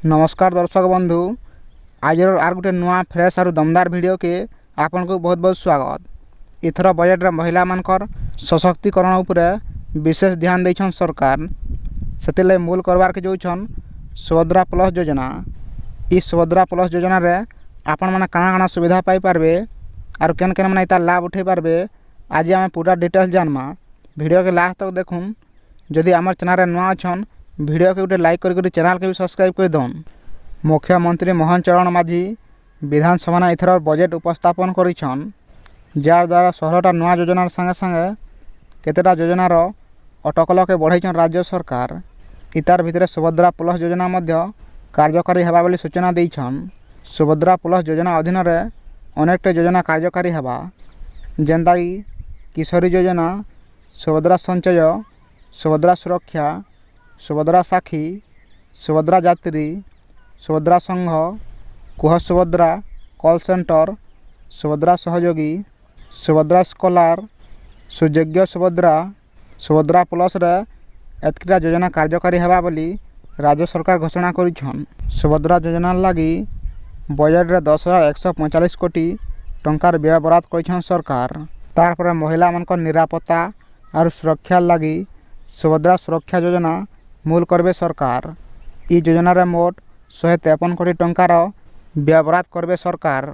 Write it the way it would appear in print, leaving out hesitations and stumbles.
नमस्कार दर्शक बंधु आज आर गोटे नुआ फ्रेश और दमदार वीडियो के आपन को बहुत बहुत स्वागत। इथर बजट रे महिला मानकर सशक्तिकरण उपरे विशेष ध्यान देछन सरकार। सेतिले मूल करवार के जोछन सुभद्रा प्लस योजना। ई सुभद्रा प्लस योजना रे आपन माने काना काना सुविधा पाई पारबे और केन केन माने इता लाभ उठे पारबे आज आमे पूरा डिटेल्स जानमा। वीडियो के लास्ट तक देखुन। जदि हमर चैनल रे नुआ अछन वीडियो के गोटे लाइक कर चैनल के भी सब्सक्राइब कर दौन। मुख्यमंत्री मोहन चरण माझी विधानसभा इथर बजेट उपस्थापन करिछन, जार द्वारा 16टा नुआ योजनार संगे संगे केतेटा योजनार अटकल के बढ़ाइछन राज्य सरकार। इतार भितर सुभद्रा प्लस योजना मध्य कार्यकारी हेबा बोली सूचना देइछन। सुभद्रा प्लस योजना अधीन रे अनेकटा योजना कार्यकारी हेबा, जेंदा कि किशोरी योजना, सुभद्रा संचय, सुभद्रा सुरक्षा, सुभद्रा साखी, सुभद्रा यात्री, सुभद्रा संघ, कुह सुभद्रा, कॉल सेंटर, सुभद्रा सहयोगी, सुभद्रा स्कॉलर, सुयोग्य सुभद्रा, सुभद्रा प्लस रे एतकिटा योजना कार्यकारी हेबा बोली राज्य सरकार घोषणा करिछन। सुभद्रा योजना लगी बजट रे 10,145 कोटी टंकार व्यय बराद करिछन सरकार। तार पर महिला मानकर निरापत्ता और सुरक्षा लगी सुभद्रा सुरक्षा योजना मूल करबे सरकार। ई योजना रे मोट 153 कोटी टंकार व्यय बराद करबे सरकार।